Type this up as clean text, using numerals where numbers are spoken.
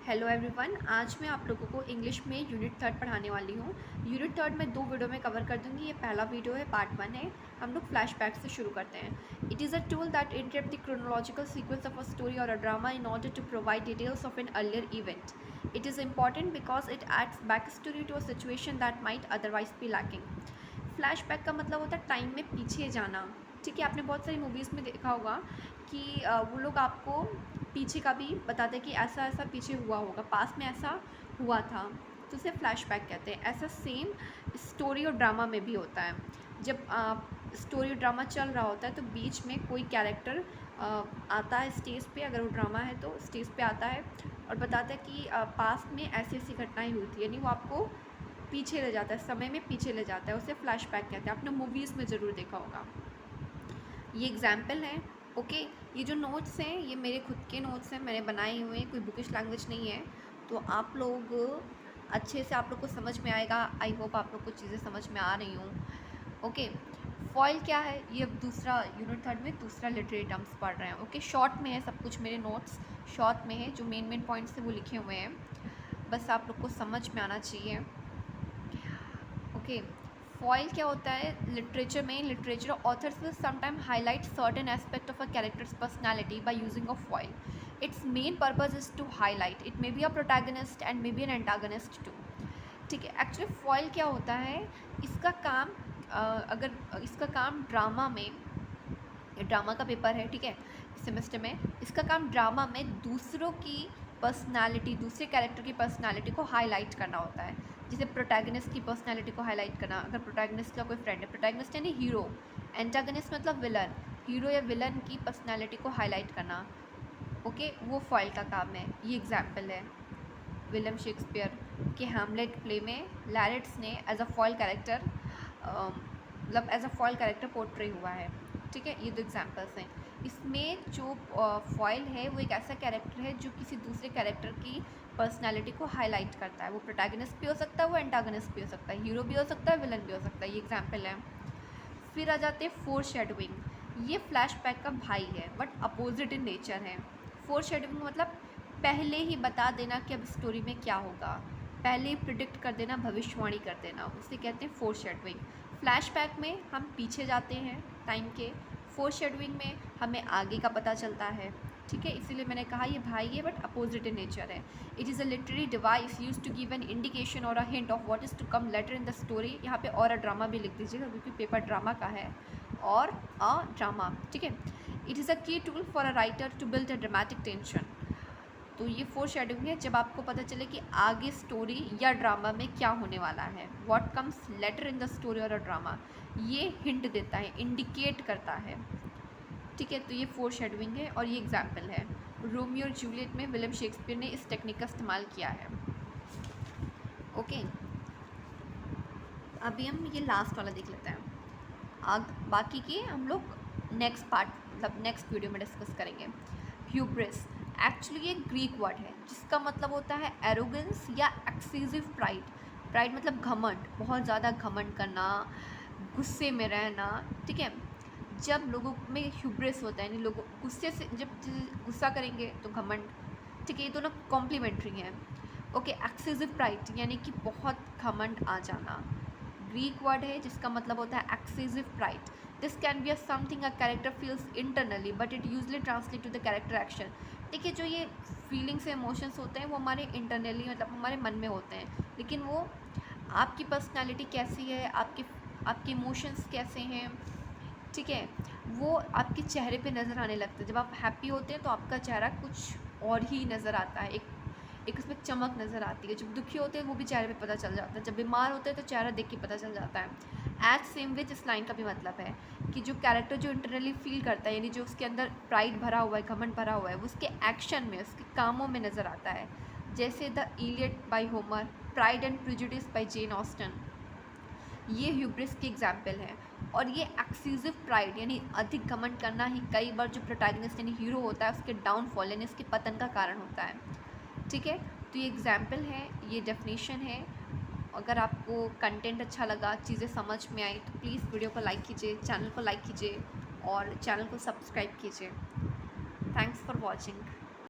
Hello everyone, आज मैं आप लोगों को इंग्लिश में यूनिट थर्ड पढ़ाने वाली हूँ। यूनिट थर्ड में 2 वीडियो में कवर कर दूँगी। ये पहला वीडियो है, पार्ट 1 है। हम लोग फ्लैशबैक से शुरू करते हैं। It is a tool that interrupt the chronological sequence of a story और a drama in order to provide details of an earlier event. It is important because it adds back story to a situation that might otherwise be lacking. Flashback का मतलब होता है time में पीछे जाना। ठीक है, आपने बहुत सारी मूवीज़ में देखा होगा कि वो लोग आपको पीछे का भी बताते हैं कि ऐसा ऐसा पीछे हुआ होगा, पास में ऐसा हुआ था, तो उसे फ्लैशबैक कहते हैं। ऐसा सेम स्टोरी और ड्रामा में भी होता है। जब स्टोरी और ड्रामा चल रहा होता है तो बीच में कोई कैरेक्टर आता है स्टेज पे, अगर वो ड्रामा है तो स्टेज पे आता है और बताता है कि पास्ट में ऐसी ऐसी घटनाएं हुई थी, यानी वो आपको पीछे ले जाता है, समय में पीछे ले जाता है, उसे फ्लैशबैक कहते हैं। आपने मूवीज़ में ज़रूर देखा होगा। ये एग्जाम्पल है। ओके, ये जो नोट्स हैं ये मेरे खुद के नोट्स हैं, मैंने बनाए हुए हैं, कोई बुकिश लैंग्वेज नहीं है। तो आप लोग अच्छे से, आप लोग को समझ में आएगा। आई होप आप लोग को चीज़ें समझ में आ रही हूँ। ओके, फॉइल क्या है, ये अब दूसरा यूनिट थर्ड में दूसरा लिटरेरी टर्म्स पढ़ रहे हैं। ओके, शॉर्ट में है सब कुछ, मेरे नोट्स शॉर्ट में है, जो मेन पॉइंट्स हैं वो लिखे हुए हैं, बस आप लोग को समझ में आना चाहिए। ओके, फॉइल क्या होता है लिटरेचर में? Literature authors will sometime highlight certain aspect of a character's personality by using a foil. Its main purpose is to highlight. It may be a protagonist and may be an antagonist too. ठीक है, actually foil क्या होता है, इसका काम अगर इसका काम ड्रामा में, ड्रामा का पेपर है, ठीक है, सेमेस्टर में, इसका काम ड्रामा में दूसरों की पर्सनालिटी, दूसरे कैरेक्टर की पर्सनालिटी को हाईलाइट करना होता है। जैसे प्रोटैगनिस्ट की पर्सनालिटी को हाईलाइट करना, अगर प्रोटैगनिस्ट का कोई फ्रेंड है, प्रोटैगनिस्ट यानी हीरो, एंटागनिस्ट मतलब विलन, हीरो या विलन की पर्सनालिटी को हाईलाइट करना। ओके, वो फॉइल का काम है। ये एग्जाम्पल है विलियम शेक्सपियर के हैमलेट प्ले में लैरिट्स ने एज अ फॉइल कैरेक्टर, मतलब as a foil character portray हुआ है। ठीक है, ये 2 एग्जाम्पल्स हैं। इसमें जो फॉइल है वो एक ऐसा कैरेक्टर है जो किसी दूसरे कैरेक्टर की पर्सनालिटी को हाईलाइट करता है। वो प्रोटैगनिस्ट भी हो सकता है, वो एंटागनिस्ट भी हो सकता है, हीरो भी हो सकता है, विलन भी हो सकता है। ये एग्जाम्पल है। फिर आ जाते हैं फोरशैडोइंग। ये फ्लैशबैक का भाई है, बट अपोजिट इन नेचर है। फोरशैडोइंग मतलब पहले ही बता देना कि अब स्टोरी में क्या होगा, पहले ही प्रिडिक्ट कर देना, भविष्यवाणी कर देना, उसे कहते हैं फोरशैडोइंग। फ्लैशबैक में हम पीछे जाते हैं टाइम के, फोरशैडोइंग में हमें आगे का पता चलता है। ठीक है, इसीलिए मैंने कहा ये भाई है बट अपोजिट इन नेचर है। It is a literary device use to give an indication और a hint of what is to come later in the story. यहाँ पे और अ ड्रामा भी लिख दीजिएगा क्योंकि पेपर ड्रामा का है, और अ ड्रामा। ठीक है, it is a key tool for a writer to build a dramatic tension. तो ये फोरशैडोइंग है, जब आपको पता चले कि आगे स्टोरी या ड्रामा में क्या होने वाला है, what comes later in the story और अ ड्रामा, ये हिंट देता है, इंडिकेट करता है। ठीक है, तो ये फोरशैडोइंग है और ये एग्जाम्पल है। रोमियो और जूलियट में विलियम शेक्सपियर ने इस टेक्निक का इस्तेमाल किया है। ओके, अभी हम ये लास्ट वाला देख लेते हैं। बाकी के हम लोग नेक्स्ट पार्ट, मतलब नेक्स्ट वीडियो में डिस्कस करेंगे। ह्यूब्रिस एक्चुअली एक ग्रीक वर्ड है जिसका मतलब होता है एरोगेंस या एक्सेसिव प्राइड। प्राइड मतलब घमंड, बहुत ज़्यादा घमंड करना, गुस्से में रहना। ठीक है, जब लोगों में ह्यूब्रिस होता है, यानी लोगों गुस्से से, जब गुस्सा करेंगे तो घमंड। ठीक है, ये दोनों कॉम्प्लीमेंट्री हैं। ओके, एक्सेसिव प्राइड यानी कि बहुत घमंड आ जाना, ग्रीक वर्ड है जिसका मतलब होता है excessive pride. This can be a something a character feels internally but it usually translate to the character action. देखिए, जो ये फीलिंग्स इमोशंस होते हैं वो हमारे इंटरनली, मतलब हमारे मन में होते हैं, लेकिन वो आपकी पर्सनैलिटी कैसी है, आपके इमोशंस कैसे हैं, ठीक है, वो आपके चेहरे पे नज़र आने लगता है। जब आप हैप्पी होते हैं तो आपका चेहरा कुछ और ही नज़र आता है, एक उसमें चमक नज़र आती है। जब दुखी होते हैं वो भी चेहरे पे पता चल जाता है, जब बीमार होते हैं तो चेहरा देख के पता चल जाता है। एज सेम विच इस लाइन का भी मतलब है कि जो कैरेक्टर जो इंटरनली फील करता है, यानी जो उसके अंदर प्राइड भरा हुआ है, घमंड भरा हुआ है, वो उसके एक्शन में, उसके कामों में नज़र आता है। जैसे the Iliad by Homer, Pride and Prejudice by Jane Austen, ये ह्यूब्रिस की एग्जाम्पल है। और ये एक्सेसिव प्राइड यानी अधिक घमंड करना ही कई बार जो प्रोटैगनिस्ट यानी हीरो होता है उसके डाउनफॉल यानी उसके पतन का कारण होता है। ठीक है, तो ये एग्जाम्पल है, ये डेफिनेशन है। अगर आपको कंटेंट अच्छा लगा, चीज़ें समझ में आई, तो प्लीज़ वीडियो को लाइक कीजिए, चैनल को लाइक कीजिए और चैनल को सब्सक्राइब कीजिए। Thanks for watching.